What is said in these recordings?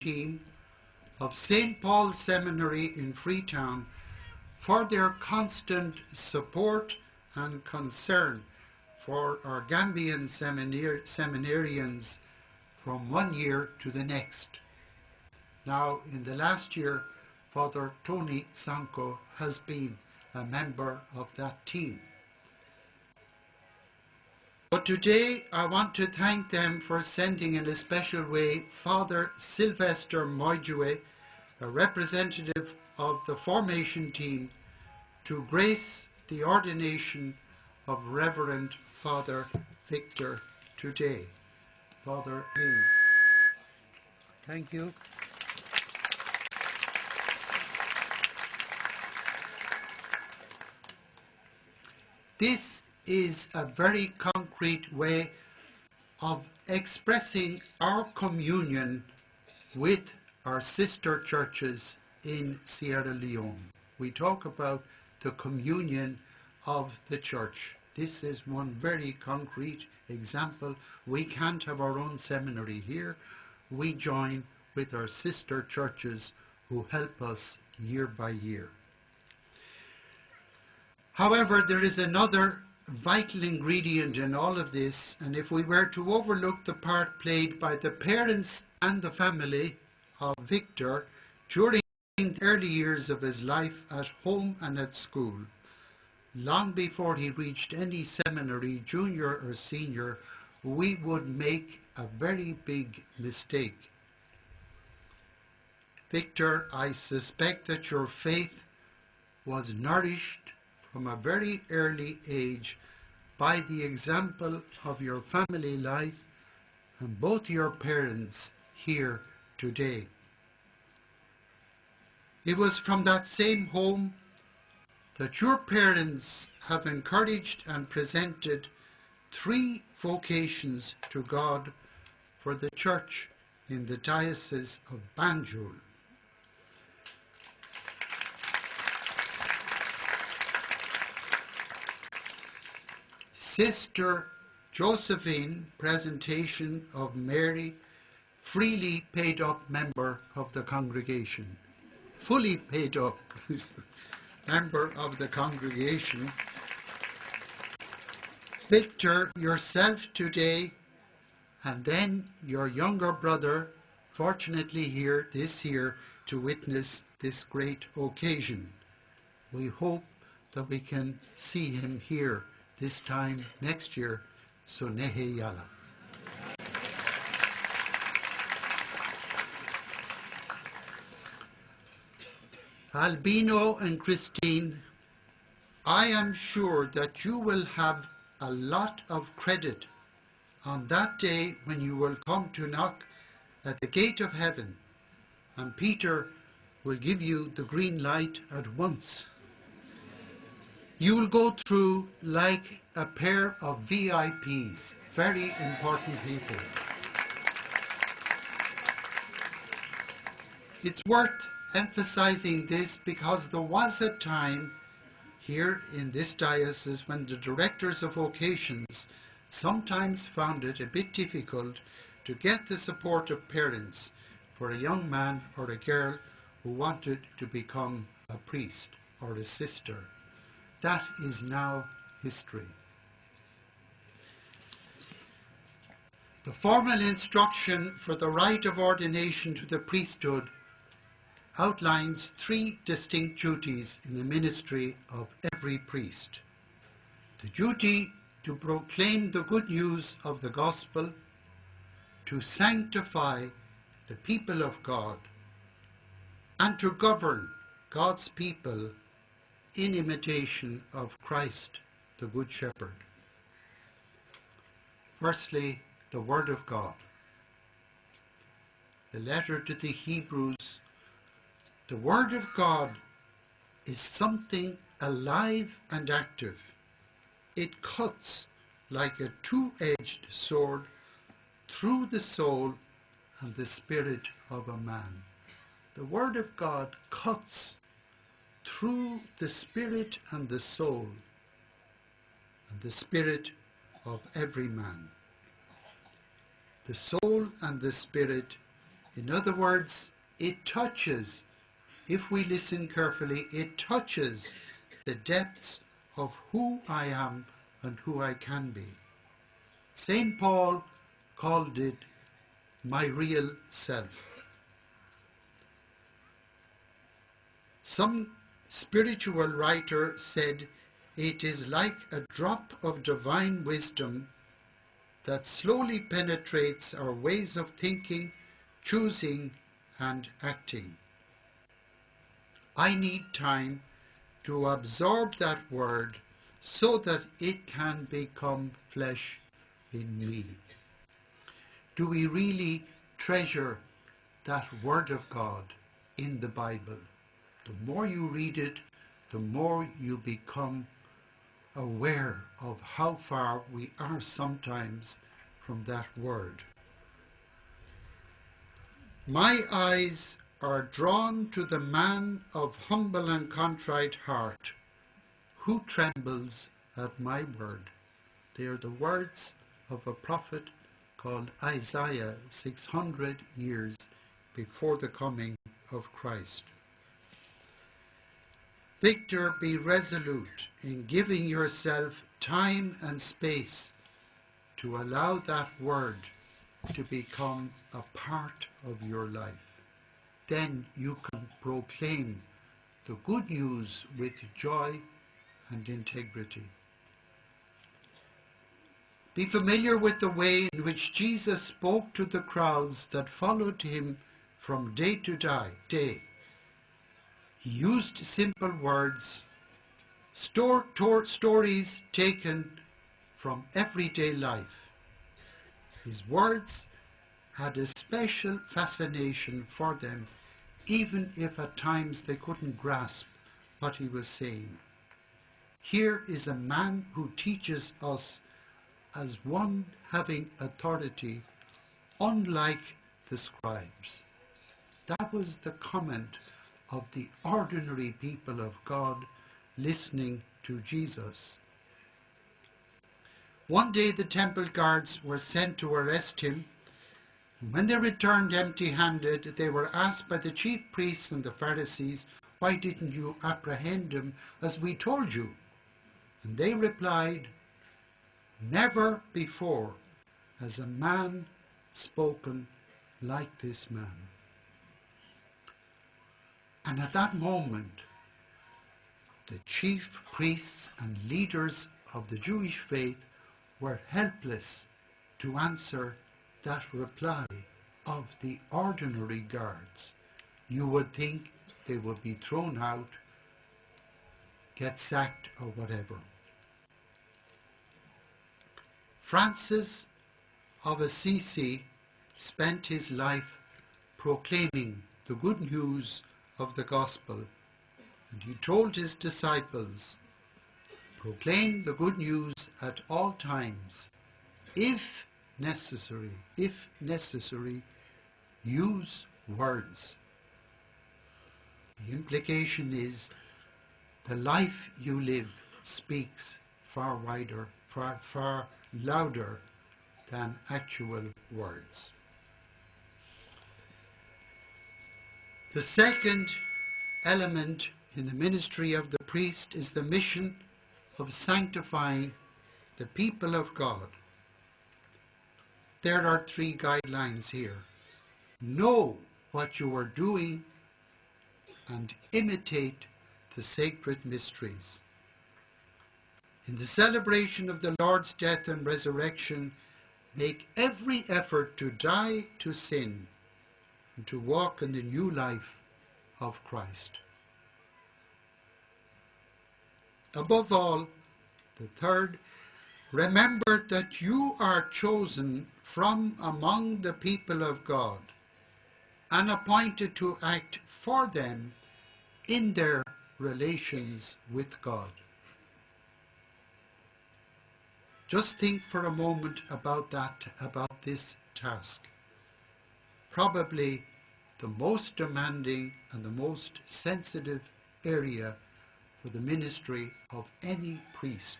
team of St. Paul's Seminary in Freetown for their constant support and concern for our Gambian seminarians from one year to the next. Now, in the last year, Father Tony Sanko has been a member of that team. But today I want to thank them for sending in a special way Father Sylvester Moijue, a representative of the formation team, to grace the ordination of Reverend Father Victor today. Father, please. Thank you. This is a very concrete way of expressing our communion with our sister churches in Sierra Leone. We talk about the communion of the church. This is one very concrete example. We can't have our own seminary here. We join with our sister churches who help us year by year. However, there is another vital ingredient in all of this, and if we were to overlook the part played by the parents and the family of Victor during the early years of his life at home and at school, long before he reached any seminary, junior or senior, we would make a very big mistake. Victor, I suspect that your faith was nourished from a very early age by the example of your family life and both your parents here today. It was from that same home that your parents have encouraged and presented 3 vocations to God for the church in the Diocese of Banjul. Sister Josephine, presentation of Mary, freely paid up member of the congregation, fully paid up member of the congregation. Victor, yourself today, and then your younger brother, fortunately here this year to witness this great occasion. We hope that we can see him here this time next year, so nehe yala. Albino and Christine, I am sure that you will have a lot of credit on that day when you will come to knock at the gate of heaven, and Peter will give you the green light at once. You will go through like a pair of VIPs, very important people. It's worth emphasizing this because there was a time here in this diocese when the directors of vocations sometimes found it a bit difficult to get the support of parents for a young man or a girl who wanted to become a priest or a sister. That is now history. The formal instruction for the rite of ordination to the priesthood outlines 3 distinct duties in the ministry of every priest. The duty to proclaim the good news of the gospel, to sanctify the people of God, and to govern God's people in imitation of Christ, the Good Shepherd. Firstly, the Word of God. The letter to the Hebrews. The Word of God is something alive and active. It cuts like a 2-edged sword through the soul and the spirit of a man. The Word of God cuts through the spirit and the soul and the spirit of every man. The soul and the spirit In other words, it touches, if we listen carefully, it touches the depths of who I am and who I can be. St. Paul called it my real self. Some spiritual writer said it is like a drop of divine wisdom that slowly penetrates our ways of thinking, choosing, and acting. I need time to absorb that word so that it can become flesh in me. Do we really treasure that word of God in the Bible? The more you read it, the more you become aware of how far we are sometimes from that word. My eyes are drawn to the man of humble and contrite heart, who trembles at my word. They are the words of a prophet called Isaiah 600 years before the coming of Christ. Victor, be resolute in giving yourself time and space to allow that word to become a part of your life. Then you can proclaim the good news with joy and integrity. Be familiar with the way in which Jesus spoke to the crowds that followed him from day to day. He used simple words, stories taken from everyday life. His words had a special fascination for them, even if at times they couldn't grasp what he was saying. Here is a man who teaches us as one having authority, unlike the scribes. That was the comment of the ordinary people of God listening to Jesus. One day the temple guards were sent to arrest him. When they returned empty-handed, they were asked by the chief priests and the Pharisees, "Why didn't you apprehend him as we told you?" And they replied, "Never before has a man spoken like this man." And at that moment, the chief priests and leaders of the Jewish faith were helpless to answer that reply of the ordinary guards. You would think they would be thrown out, get sacked or whatever. Francis of Assisi spent his life proclaiming the good news of the gospel, and he told his disciples, "Proclaim the good news at all times. If necessary, use words." The implication is the life you live speaks far wider, far louder than actual words. The second element in the ministry of the priest is the mission of sanctifying the people of God. There are 3 guidelines here. Know what you are doing and imitate the sacred mysteries. In the celebration of the Lord's death and resurrection, make every effort to die to sin and to walk in the new life of Christ. Above all, the third, remember that you are chosen from among the people of God and appointed to act for them in their relations with God. Just think for a moment about this task. Probably the most demanding and the most sensitive area for the ministry of any priest.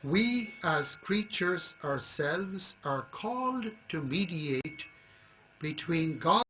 We as creatures ourselves are called to mediate between God